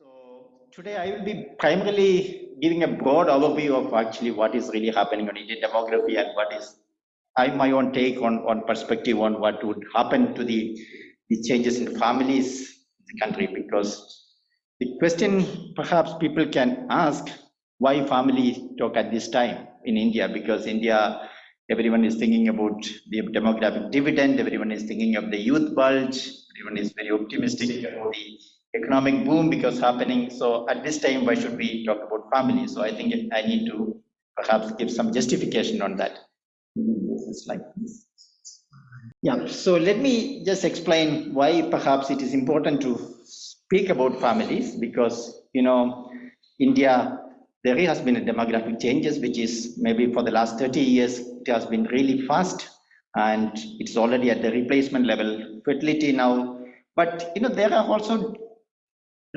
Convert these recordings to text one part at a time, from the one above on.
So today I will be primarily giving a broad overview of actually what is really happening on Indian demography and what is my own take on perspective on what would happen to the changes in families in the country, because the question perhaps people can ask, why family talk at this time in India? Because India, everyone is thinking about the demographic dividend, everyone is thinking of the youth bulge, everyone is very optimistic about the economic boom because happening. So at this time, why should we talk about family? So I think I need to perhaps give some justification on that. It's like this. Yeah, so let me just explain why perhaps it is important to speak about families, because India, there has been a demographic changes which is maybe for the last 30 years it has been really fast, and it's already at the replacement level fertility now. But there are also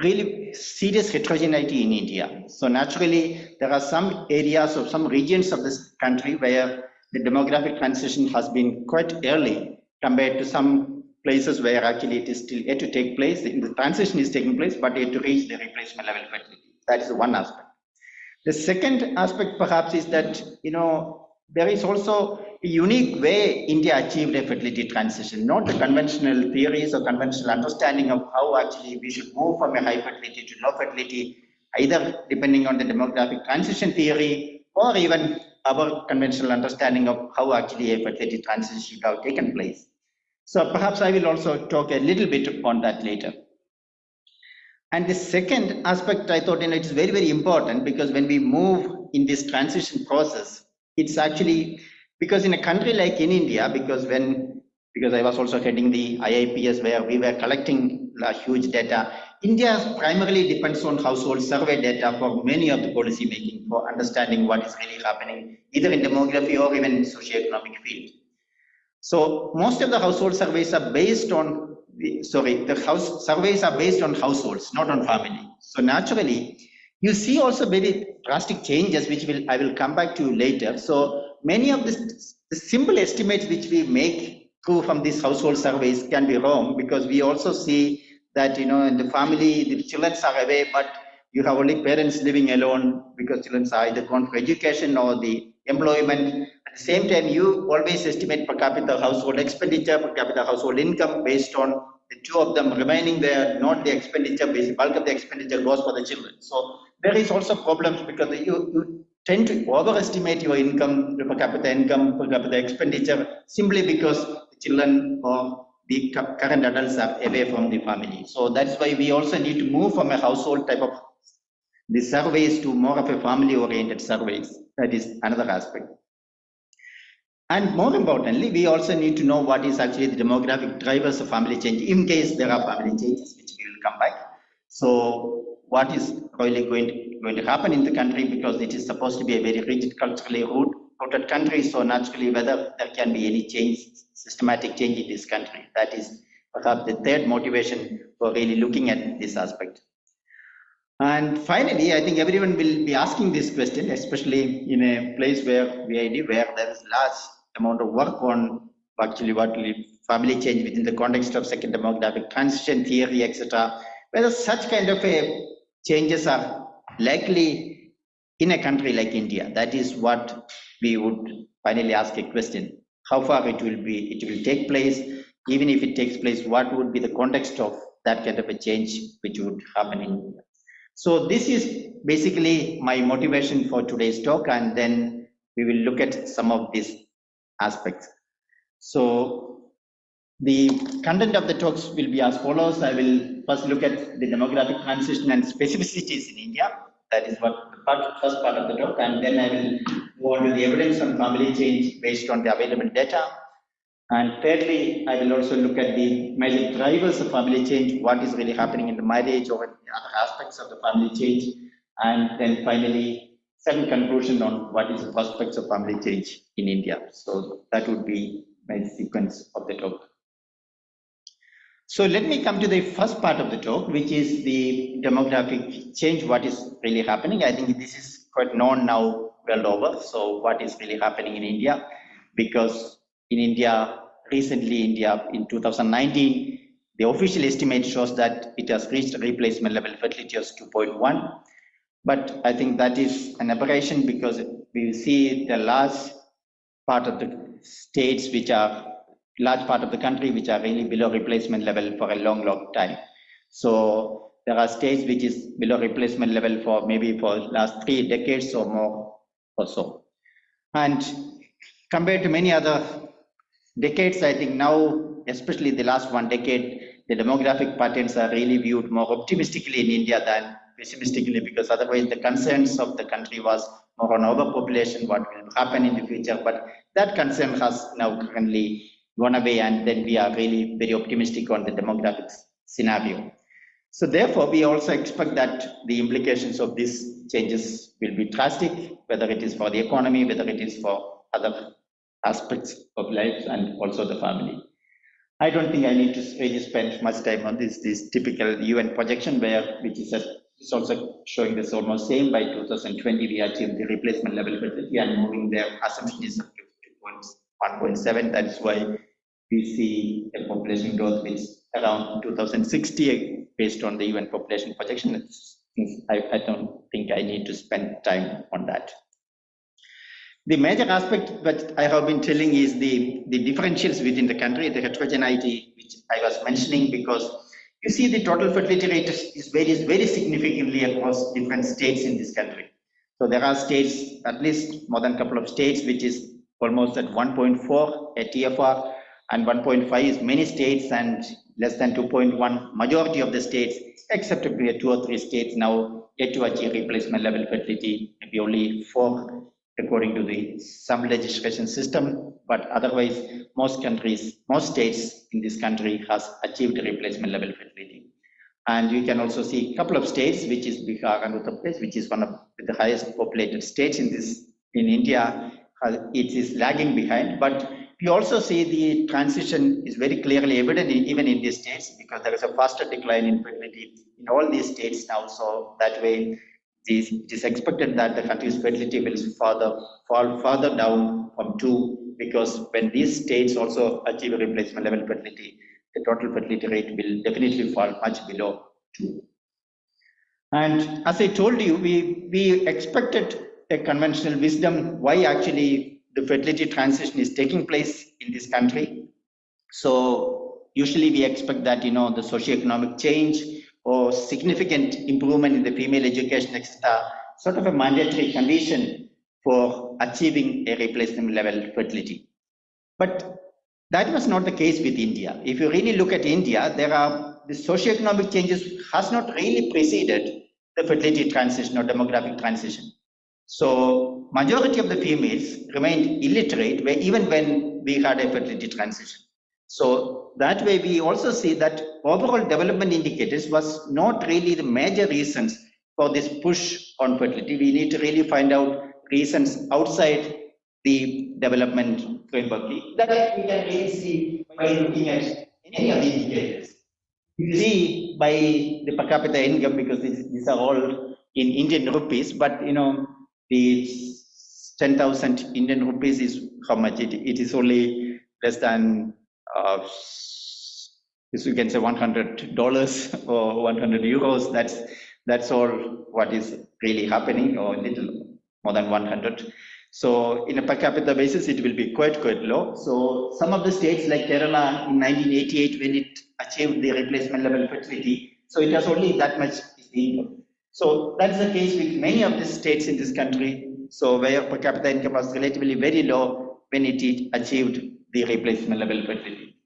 really serious heterogeneity in India. So naturally, there are some areas or some regions of this country where the demographic transition has been quite early compared to some places where actually it is still yet to take place. The transition is taking place, but yet to reach the replacement level fertility. That is one aspect. The second aspect perhaps is that, there is also a unique way India achieved a fertility transition, not the conventional theories or conventional understanding of how actually we should move from a high fertility to low fertility, either depending on the demographic transition theory or even our conventional understanding of how actually a fertility transition should have taken place. So perhaps I will also talk a little bit on that later. And the second aspect, I thought, it's very, very important, because when we move in this transition process, it's actually because in a country like in India, because I was also heading the IIPS where we were collecting huge data, India primarily depends on household survey data for many of the policy making, for understanding what is really happening, either in demography or even in socioeconomic field. So most of the household surveys are based on surveys are based on households, not on family. So naturally, you see also very drastic changes, which I will come back to later. So many of the simple estimates which we make through from these household surveys can be wrong, because we also see that in the family the children are away, but you have only parents living alone because children are either gone for education or the employment. At the same time, you always estimate per capita household expenditure, per capita household income based on the two of them remaining there, not the expenditure. Basically, bulk of the expenditure goes for the children. So there is also problems, because you tend to overestimate your income, per capita expenditure, simply because the children or the current adults are away from the family. So that's why we also need to move from a household type of the surveys to more of a family-oriented surveys. That is another aspect. And more importantly, we also need to know what is actually the demographic drivers of family change, in case there are family changes, which we will come back. So what is really going to happen in the country, because it is supposed to be a very rigid, culturally rooted country. So naturally, whether there can be any change, systematic change in this country. That is perhaps the third motivation for really looking at this aspect. And finally, I think everyone will be asking this question, especially in a place where we live, where there is large amount of work on actually what will family change within the context of second demographic transition theory, etc. Whether such kind of changes are likely in a country like India. That is what we would finally ask a question: how far it will take place. Even if it takes place, what would be the context of that kind of a change which would happen in India? So this is basically my motivation for today's talk, and then we will look at some of these aspects. So the content of the talks will be as follows. I will first look at the demographic transition and specificities in India. That is what the first part of the talk, and then I will go on to the evidence on family change based on the available data. And thirdly, I will also look at the major drivers of family change, what is really happening in the marriage or in other aspects of the family change. And then finally, some conclusion on what is the prospects of family change in India. So that would be my sequence of the talk. So let me come to the first part of the talk, which is the demographic change, what is really happening. I think this is quite known now world over. So what is really happening in India? Because in India, recently India in 2019, The official estimate shows that it has reached a replacement level fertility of 2.1. But I think that is an aberration, because we see the large part of the states large part of the country which are really below replacement level for a long time. So there are states which is below replacement level for maybe for last 3 decades or more or so. And compared to many other decades, I think now, especially the last 1 decade, the demographic patterns are really viewed more optimistically in India than pessimistically, because otherwise the concerns of the country was more on overpopulation, what will happen in the future. But that concern has now currently gone away, and then we are really very optimistic on the demographic scenario. So therefore, we also expect that the implications of these changes will be drastic, whether it is for the economy, whether it is for other aspects of life, and also the family. I don't think I need to really spend much time on this typical UN projection, which is also showing this almost same. By 2020, we achieved the replacement level fertility, and moving their assumption is up to 1.7. That is why we see a population growth which around 2060 based on the UN population projection. I don't think I need to spend time on that. The major aspect that I have been telling is the differentials within the country, the heterogeneity which I was mentioning, because you see the total fertility rate varies very significantly across different states in this country. So there are states, at least more than a couple of states, which is almost at 1.4 at TFR, and 1.5 is many states, and less than 2.1 majority of the states, except maybe 2 or 3 states now yet to achieve replacement level fertility, maybe only 4 according to the some legislation system, but otherwise most states in this country has achieved replacement level fertility. And you can also see a couple of states, which is Bihar and Uttar Pradesh, which is one of the highest populated states in India. It is lagging behind, but we also see the transition is very clearly evident even in these states, because there is a faster decline in fertility in all these states now. So that way, it is expected that the country's fertility will fall further down from 2, because when these states also achieve a replacement level fertility, the total fertility rate will definitely fall much below 2. And as I told you, we expected a conventional wisdom why actually the fertility transition is taking place in this country. So usually we expect that, the socioeconomic change or significant improvement in the female education, etc., sort of a mandatory condition for achieving a replacement level fertility. But that was not the case with India. If you really look at India, the socioeconomic changes has not really preceded the fertility transition or demographic transition. So majority of the females remained illiterate even when we had a fertility transition. So that way we also see that overall development indicators was not really the major reasons for this push on fertility. We need to really find out reasons outside the development framework. That we can really see by looking at any of the indicators. You see by the per capita income, because these are all in Indian rupees, but the 10,000 Indian rupees is how much? It is only less than, you can say $100 or 100 euros. That's all what is really happening, or a little more than 100. So in a per capita basis, it will be quite low. So some of the states like Kerala in 1988, when it achieved the replacement level fertility, so it has only that much is the income. So that's the case with many of the states in this country. So where per capita income was relatively very low when it achieved the replacement level fertility.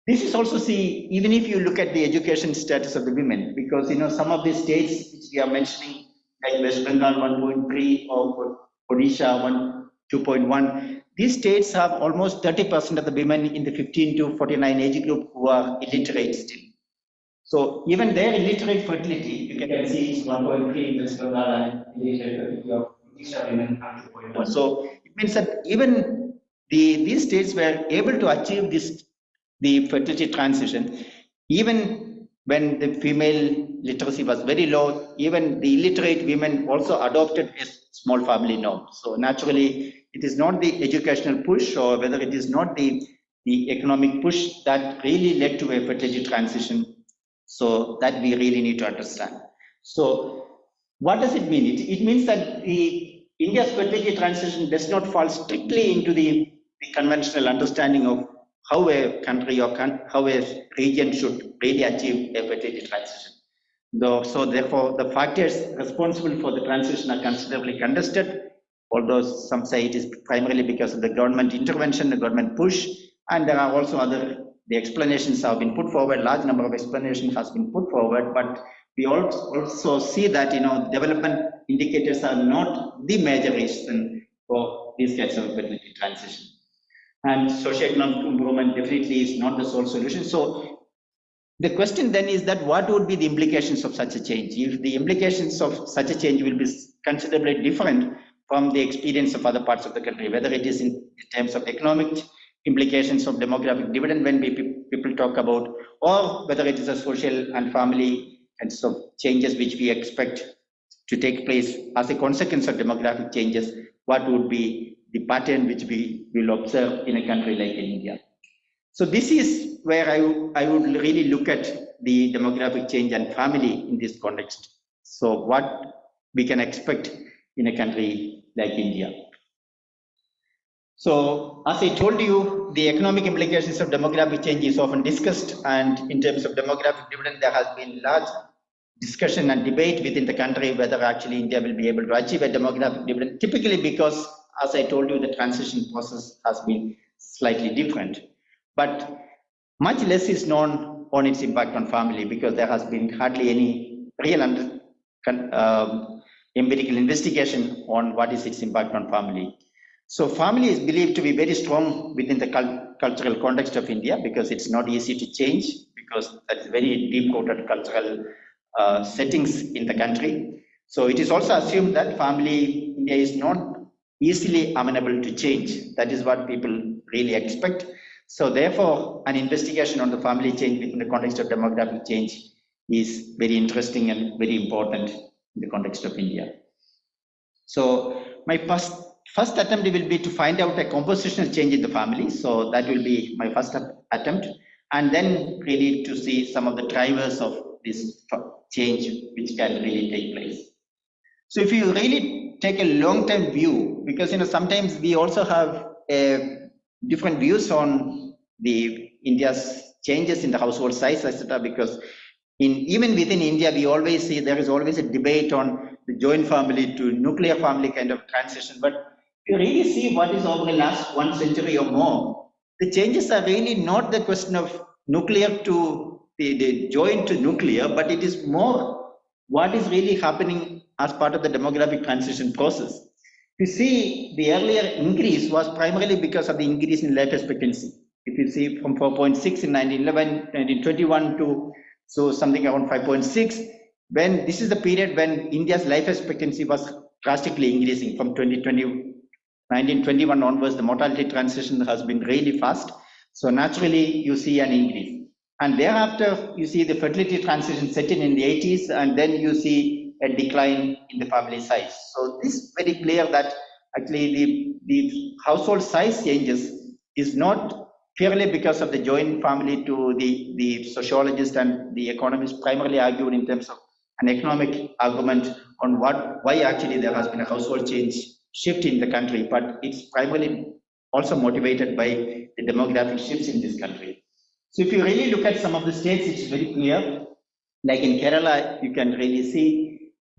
This is also see, even if you look at the education status of the women, because some of the states which we are mentioning, like West Bengal 1.3 or Odisha 2.1, these states have almost 30% of the women in the 15 to 49 age group who are illiterate still. So even their illiterate fertility, you can see it's 1.3 in West Bengal and illiterate fertility of Odisha women are 2.1. So it means that even these states were able to achieve the fertility transition, even when the female literacy was very low. Even the illiterate women also adopted a small family norm. So naturally, it is not the educational push, or whether it is not the the economic push that really led to a fertility transition. So that we really need to understand. So what does it mean? It means that India's fertility transition does not fall strictly into the conventional understanding of how a country or how a region should really achieve a fertility transition. So therefore, the factors responsible for the transition are considerably contested, although some say it is primarily because of the government intervention, the government push, and there are also the explanations have been put forward, large number of explanations has been put forward, but we also see that, development indicators are not the major reason for these kinds of fertility transition. And socioeconomic improvement definitely is not the sole solution. So the question then is that what would be the implications of such a change? If the implications of such a change will be considerably different from the experience of other parts of the country, whether it is in terms of economic implications of demographic dividend when people talk about, or whether it is a social and family kinds of changes which we expect to take place as a consequence of demographic changes, what would be the pattern which we will observe in a country like India? So this is where I would really look at the demographic change and family in this context. So what we can expect in a country like India. So as I told you, the economic implications of demographic change is often discussed, and in terms of demographic dividend, there has been large discussion and debate within the country whether actually India will be able to achieve a demographic dividend, typically because, as I told you, the transition process has been slightly different. But much less is known on its impact on family because there has been hardly any real empirical investigation on what is its impact on family. So family is believed to be very strong within the cultural context of India because it's not easy to change because that's very deep-rooted cultural settings in the country. So it is also assumed that family India is not easily amenable to change. That is what people really expect. So therefore, an investigation on the family change within the context of demographic change is very interesting and very important in the context of India. So my first attempt will be to find out a compositional change in the family. So that will be my first attempt. And then really to see some of the drivers of this change which can really take place. So if you really take a long-term view, because sometimes we also have different views on the India's changes in the household size, etc. Because even within India, we always see there is always a debate on the joint family to nuclear family kind of transition. But if you really see what is over the last 1 century or more, the changes are really not the question of nuclear to the joint to nuclear, but it is more what is really happening as part of the demographic transition process. You see, the earlier increase was primarily because of the increase in life expectancy. If you see from 4.6 in 1911, 1921 to something around 5.6, when this is the period when India's life expectancy was drastically increasing from 1921 onwards, the mortality transition has been really fast. So naturally, you see an increase. And thereafter, you see the fertility transition set in the 80s, and then you see a decline in the family size. So this is very clear that actually the household size changes is not purely because of the joint family to the sociologist and the economist primarily argued in terms of an economic argument on why actually there has been a household change shift in the country, but it's primarily also motivated by the demographic shifts in this country. So if you really look at some of the states, it's very clear. Like in Kerala, you can really see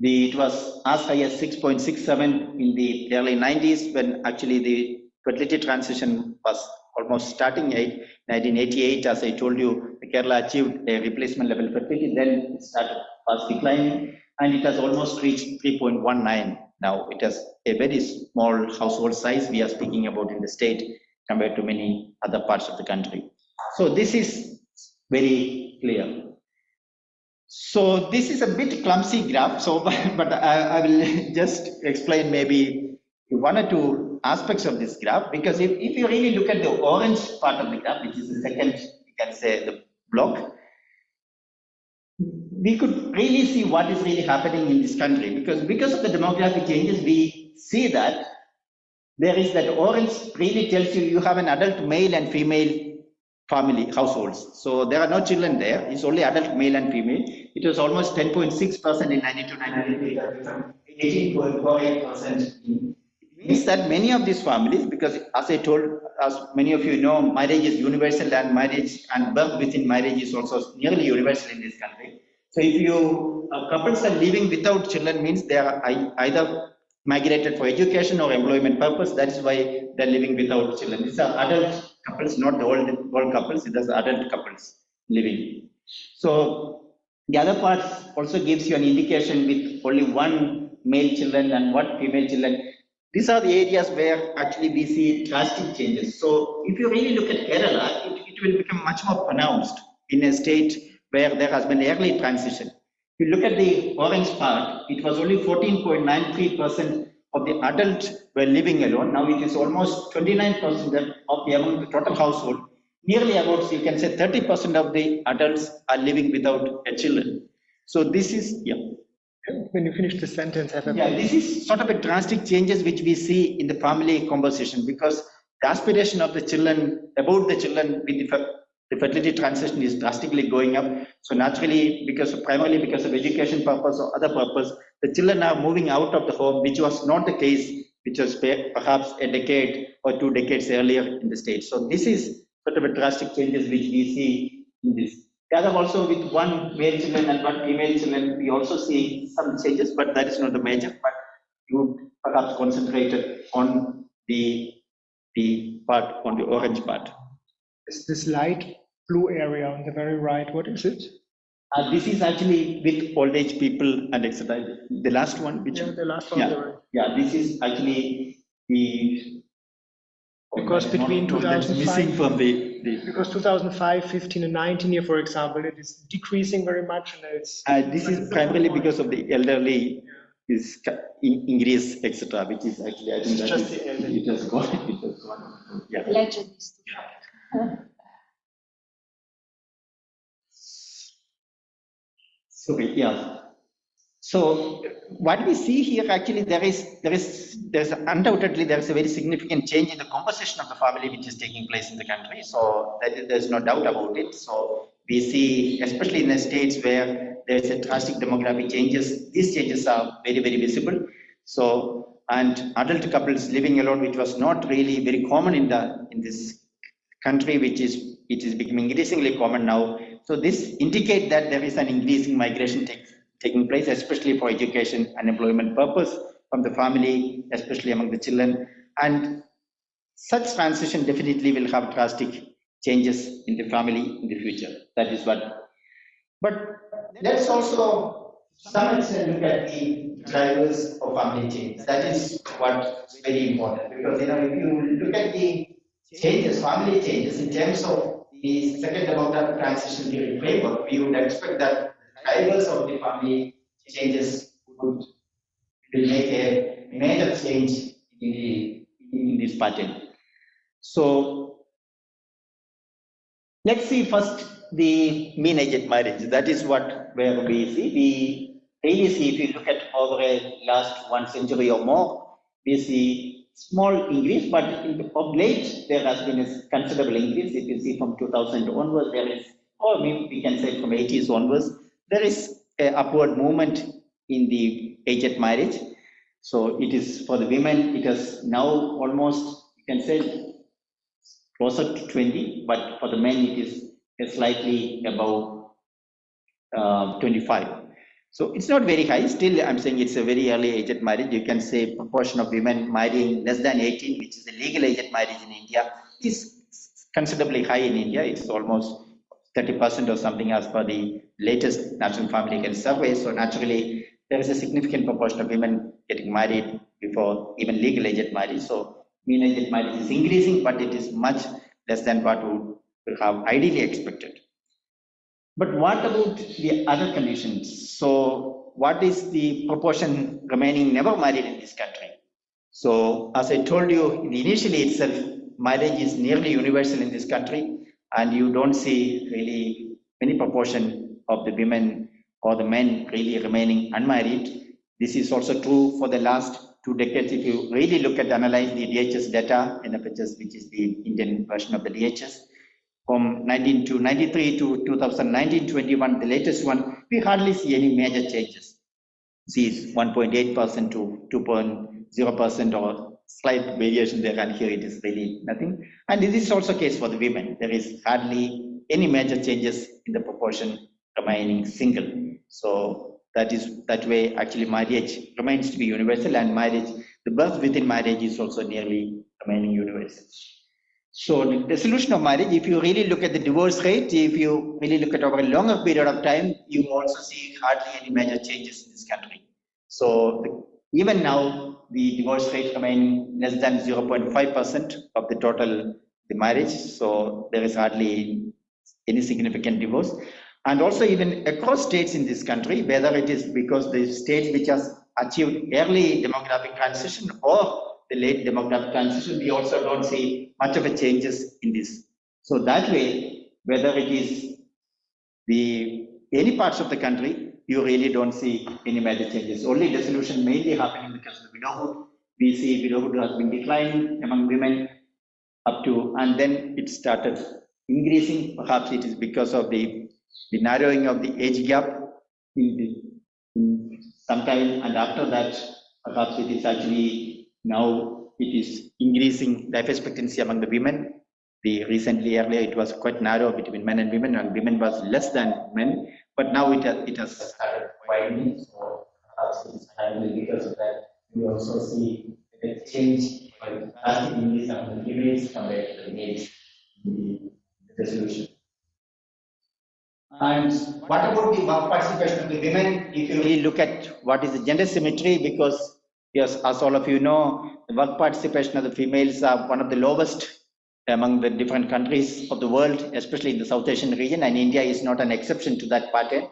it was as high as 6.67 in the early 90s when actually the fertility transition was almost starting in 1988. As I told you, Kerala achieved a replacement level fertility, then it started fast declining, and it has almost reached 3.19 now. It has a very small household size we are speaking about in the state compared to many other parts of the country. So this is very clear. So this is a bit clumsy graph, so but I will just explain maybe 1 or 2 aspects of this graph, because if you really look at the orange part of the graph, which is the second, you can say, the block, we could really see what is really happening in this country, because of the demographic changes, we see that there is that orange really tells you have an adult male and female family households. So there are no children there. It's only adult male and female. It was almost 10.6% in 92-93, 18.48%. It means that many of these families, because as I told, as many of you know, marriage is universal, and marriage and birth within marriage is also nearly universal in this country. So if you couples are living without children, means they are either migrated for education or employment purpose. That's why they're living without children. These are adult couples, not the old couples. It is adult couples living. So the other part also gives you an indication with only one male children and one female children. These are the areas where actually we see drastic changes. So if you really look at Kerala, it will become much more pronounced in a state where there has been early transition. If you look at the orange part, it was only 14.93% of the adults were living alone. Now it is almost 29% of the among the total household. Nearly about, you can say 30% of the adults are living without a children. So this is, yeah. When you finish the sentence, yeah, this is sort of a drastic changes which we see in the family composition, because the aspiration of the children, about the children with the fertility transition is drastically going up. So naturally, primarily because of education purpose or other purpose, the children are moving out of the home, which was not the case, which was perhaps a decade or 2 decades earlier in the state. So this is sort of a drastic changes which we see in this. The other also with one male children and one female children, we also see some changes, but that is not the major. But you perhaps concentrated on the part, on the orange part. Is this light blue area on the very right, what is it? This is actually with old age people and etc. The last one, which the last one. Yeah, this is actually the. Because between 2005, missing from because 2005, 15, and 19 here, for example, it is decreasing very much, and it's. This is primarily because of the elderly is increase, etc., which is actually, I think, just the elderly. It has gone. Yeah. Legend. So yeah. So what we see here, actually, there's undoubtedly a very significant change in the composition of the family which is taking place in the country. So there's no doubt about it. So we see, especially in the states where there's a drastic demographic changes, these changes are very, very visible. So, and adult couples living alone, which was not really very common in this country, it is becoming increasingly common now. So this indicates that there is an increasing migration taking place, especially for education and employment purpose from the family, especially among the children. And such transition definitely will have drastic changes in the family in the future. That is what. But let's also, to some extent, look at the drivers of family change. That is what's very important, because if you look at the changes, family changes in terms of the second demographic transition theory framework, we would expect that drivers of the family changes will make a major change in this pattern. So let's see first the mean age marriage. That is where we see. We really see, if you look at over a last 1 century or more, we see small increase, but of late there has been a considerable increase. If you see from 2000 onwards, there is, or maybe we can say from 80s onwards, there is an upward movement in the age at marriage. So it is for the women, it is now almost, you can say, closer to 20, but for the men it is slightly above 25. So it's not very high. Still, I'm saying it's a very early age at marriage. You can say proportion of women marrying less than 18, which is the legal age at marriage in India, is considerably high in India. It's almost 30% or something as per the latest National Family Health Survey. So naturally, there is a significant proportion of women getting married before even legal age at marriage. So mean age at marriage is increasing, but it is much less than what we would have ideally expected. But what about the other conditions? So what is the proportion remaining never married in this country? So as I told you, initially itself, marriage is nearly universal in this country, and you don't see really any proportion of the women or the men really remaining unmarried. This is also true for the last 2 decades. If you really look at, analyze the DHS data, NFHS, which is the Indian version of the DHS, from 1993 to 2019-21, the latest one, we hardly see any major changes. See 1.8% to 2.0% or slight variation there, and here it is really nothing. And this is also the case for the women. There is hardly any major changes in the proportion remaining single. So that way actually marriage remains to be universal, and marriage, the birth within marriage is also nearly remaining universal. So the dissolution of marriage, if you really look at the divorce rate, if you really look at over a longer period of time, you also see hardly any major changes in this country. So even now, the divorce rate remains less than 0.5% of the total the marriage. So there is hardly any significant divorce. And also even across states in this country, whether it is because the states which has achieved early demographic transition or the late demographic transition, we also don't see much of a changes in this. So that way, whether it is any parts of the country, you really don't see any major changes. Only dissolution mainly happening because of the widowhood. We see widowhood has been declining among women up to, and then it started increasing. Perhaps it is because of the narrowing of the age gap in sometime, and after that, perhaps it is actually now it is increasing life expectancy among the women. Recently earlier it was quite narrow between men and women was less than men, but now it has started widening. So perhaps it is primarily because of that. We also see a change, like drastic increase among the females compared to the males in the resolution. And what about the work participation of the women? If you really look at what is the gender symmetry, because yes, as all of you know, the work participation of the females are one of the lowest among the different countries of the world, especially in the South Asian region, and India is not an exception to that pattern.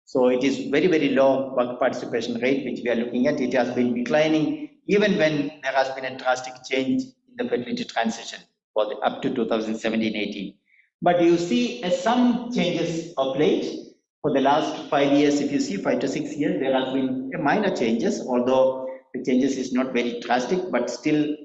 So it is very, very low work participation rate, which we are looking at. It has been declining even when there has been a drastic change in the fertility transition for up to 2017-18. But you see some changes of late. For the last 5 years, if you see 5 to 6 years, there has been minor changes, although the changes is not very drastic, but still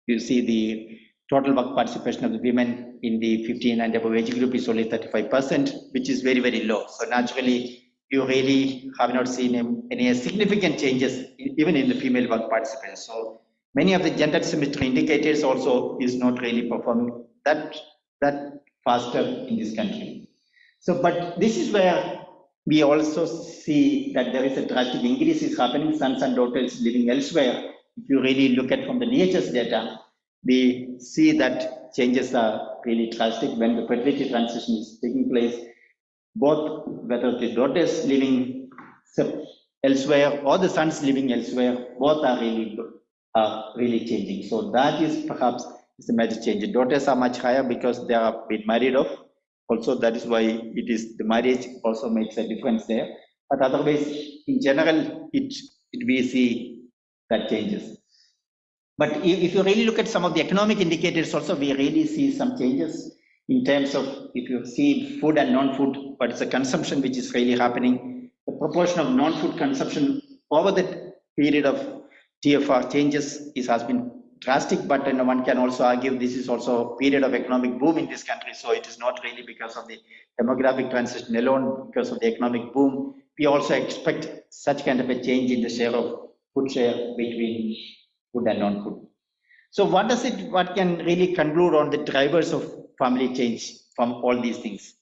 you see the total work participation of the women in the 15 and above age group is only 35%, which is very, very low. So naturally, you really have not seen any significant changes even in the female work participation. So many of the gender symmetry indicators also is not really performing that faster in this country. So, but this is where we also see that there is a drastic increase is happening, sons and daughters living elsewhere. If you really look at from the DHS data, we see that changes are really drastic when the fertility transition is taking place. Both whether the daughters living elsewhere or the sons living elsewhere, both are really changing. So that is perhaps a major change. The daughters are much higher because they are been married off. Also, that is why it is the marriage also makes a difference there. But otherwise, in general, we see that changes. But if you really look at some of the economic indicators also, we really see some changes in terms of, if you see food and non-food, what is the consumption which is really happening. The proportion of non-food consumption over the period of TFR changes has been drastic, but one can also argue this is also a period of economic boom in this country. So it is not really because of the demographic transition alone, because of the economic boom. We also expect such kind of a change in the share of food share between food and non-food. So what can really conclude on the drivers of family change from all these things?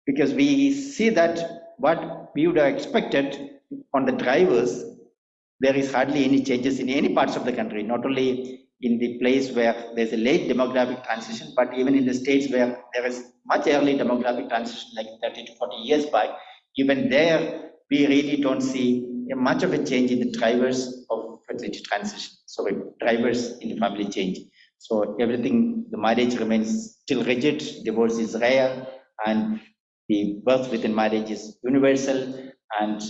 Because we see that what we would have expected on the drivers, there is hardly any changes in any parts of the country, not only in the place where there's a late demographic transition, but even in the states where there is much early demographic transition, like 30 to 40 years back, even there, we really don't see much of a change in the drivers of fertility transition. So drivers in the family change. So everything, the marriage remains still rigid, divorce is rare, and the birth within marriage is universal, and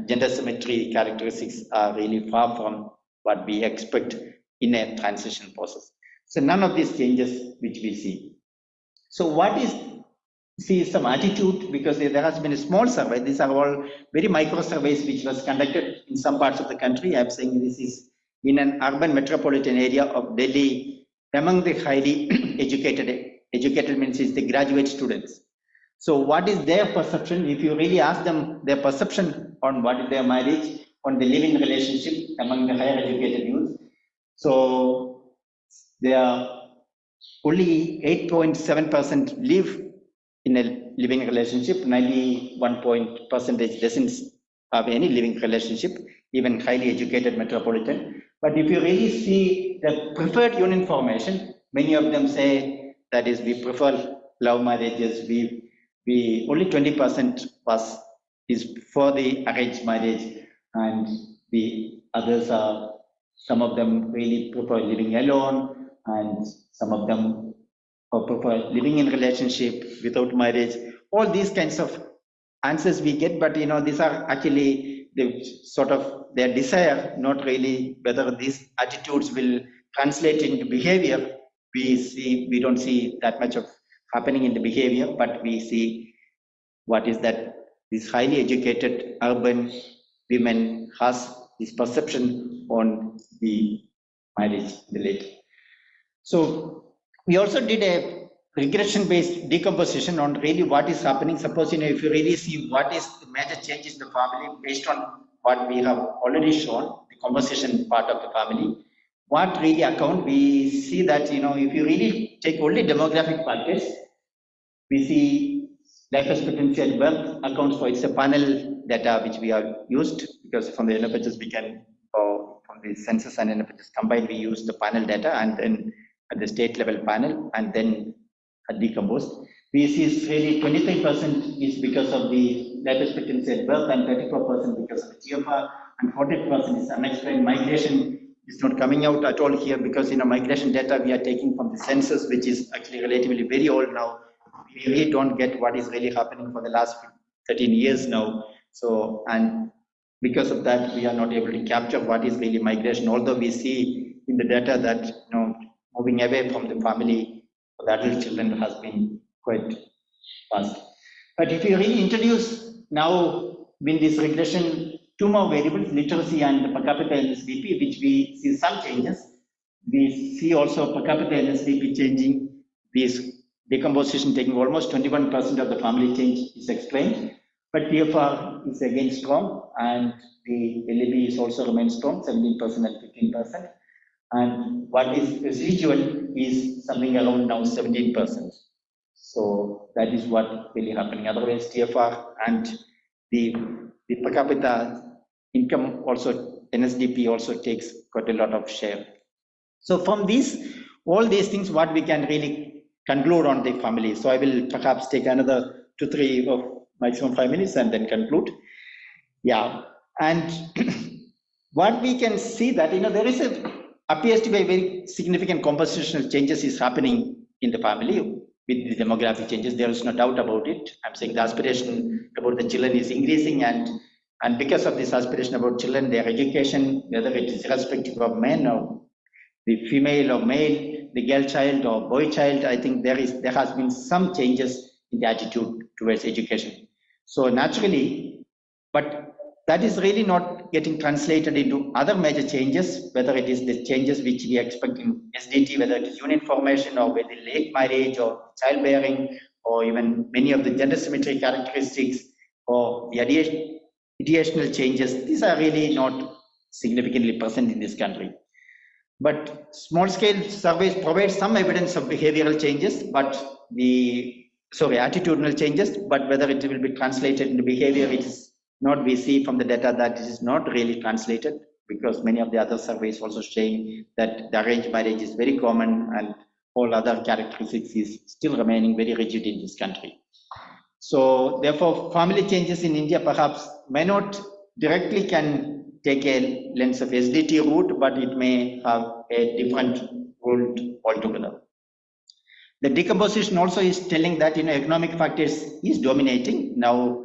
gender symmetry characteristics are really far from what we expect in a transition process. So none of these changes which we see. So see some attitude, because there has been a small survey. These are all very micro surveys which was conducted in some parts of the country. I'm saying this is in an urban metropolitan area of Delhi among the highly educated educated means is the graduate students. So what is their perception? If you really ask them their perception on what is their marriage, on the living relationship among the higher educated youth, so they are only 8.7% live in a living relationship, 91% doesn't have any living relationship, even highly educated metropolitan. But if you really see the preferred union formation, many of them say that is we prefer love marriages. We only 20% is for the arranged marriage, and the others are, some of them really prefer living alone, and some of them prefer living in relationship without marriage. All these kinds of answers we get, but these are actually the sort of their desire, not really whether these attitudes will translate into behavior. We don't see that much of happening in the behavior, but we see what is that these highly educated urban women has this perception on the marriage related. So we also did a regression-based decomposition on really what is happening. Suppose, if you really see what is the major changes in the family based on what we have already shown, the composition part of the family, what really account, we see that, if you really take only demographic factors, we see life expectancy at birth accounts for, it's a panel data which we have used, because from the NFHS we can, or from the census and NFHS combined, we use the panel data and then at the state level panel and then decomposed. We see really 23% is because of the life expectancy at birth and 34% because of the GFR, and 40% is unexplained. Migration is not coming out at all here because migration data we are taking from the census, which is actually relatively very old now. We really don't get what is really happening for the last 13 years now. So, and because of that, we are not able to capture what is really migration, although we see in the data that moving away from the family for the adult children has been quite fast. But if you really introduce now with this regression 2 more variables, literacy and per capita LSDP, which we see some changes, we see also per capita LSDP changing, this decomposition taking almost 21% of the family change is explained, but TFR is again strong, and the LAB is also remains strong, 17% and 15%. And what is residual is something around now 17%. So that is what really happening. Otherwise, TFR and the per capita income also, NSDP also takes quite a lot of share. So from all these things, what we can really conclude on the family. So I will perhaps take another 2-3 of maximum 5 minutes and then conclude. Yeah, and what we can see that there appears to be a very significant compositional changes is happening in the family with the demographic changes. There is no doubt about it. I'm saying the aspiration about the children is increasing, and because of this aspiration about children, their education, whether it is irrespective of men or the female or male, the girl child or boy child, I think there has been some changes in the attitude towards education. So naturally, but that is really not getting translated into other major changes, whether it is the changes which we expect in SDT, whether it is union formation or whether late marriage or childbearing, or even many of the gender symmetry characteristics or the ideational changes. These are really not significantly present in this country. But small scale surveys provide some evidence of behavioral changes, but attitudinal changes, but whether it will be translated into behavior, it is not, we see from the data that it is not really translated, because many of the other surveys also saying that the arranged marriage is very common and all other characteristics is still remaining very rigid in this country. So therefore, family changes in India perhaps may not directly can take a lens of SDT route, but it may have a different route altogether. The decomposition also is telling that economic factors is dominating. Now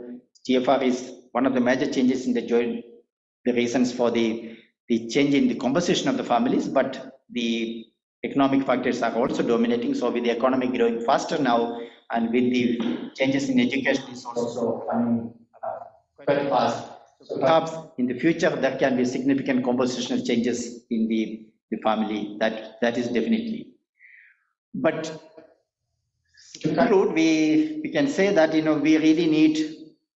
TFR is one of the major changes in the reasons for the change in the composition of the families, but the economic factors are also dominating. So with the economy growing faster now, and with the changes in education is also coming quite fast. So perhaps in the future there can be significant compositional changes in the family. That is definitely. But conclude, we can say that, we really need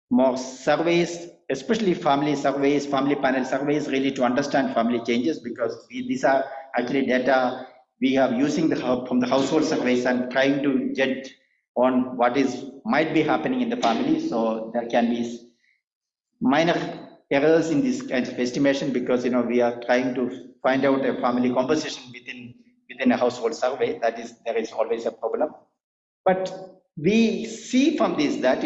more surveys, especially family surveys, family panel surveys, really to understand family changes, because these are actually data we are using from the household surveys and trying to judge on what might be happening in the family. So there can be minor errors in this kind of estimation, because we are trying to find out a family composition within a household survey. There is always a problem. But we see from this that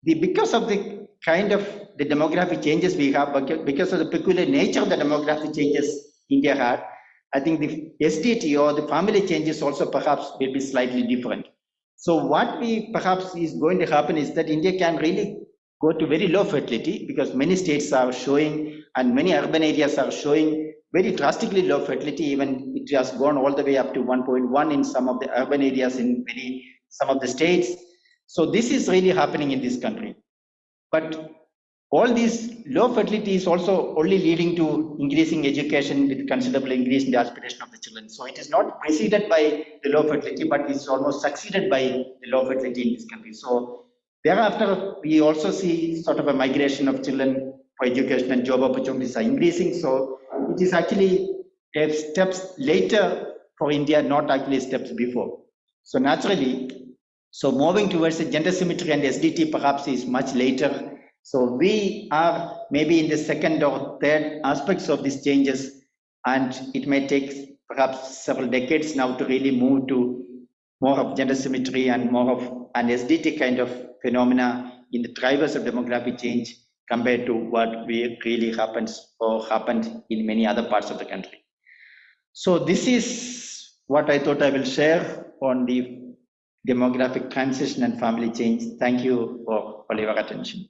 because of the kind of the demographic changes we have, because of the peculiar nature of the demographic changes India had, I think the SDT or the family changes also perhaps will be slightly different. So what we perhaps is going to happen is that India can really go to very low fertility, because many states are showing and many urban areas are showing very drastically low fertility. Even it has gone all the way up to 1.1 in some of the urban areas in some of the states. So this is really happening in this country. But all these low fertility is also only leading to increasing education with considerable increase in the aspiration of the children. So it is not preceded by the low fertility, but it's almost succeeded by the low fertility in this country. So thereafter, we also see sort of a migration of children for education, and job opportunities are increasing. So it is actually steps later for India, not actually steps before. So naturally, so moving towards the gender symmetry and SDT perhaps is much later. So we are maybe in the second or third aspects of these changes, and it may take perhaps several decades now to really move to more of gender symmetry and more of an SDT kind of phenomena in the drivers of demographic change, compared to what really happens or happened in many other parts of the country. So this is what I thought I will share on the demographic transition and family change. Thank you for all your attention.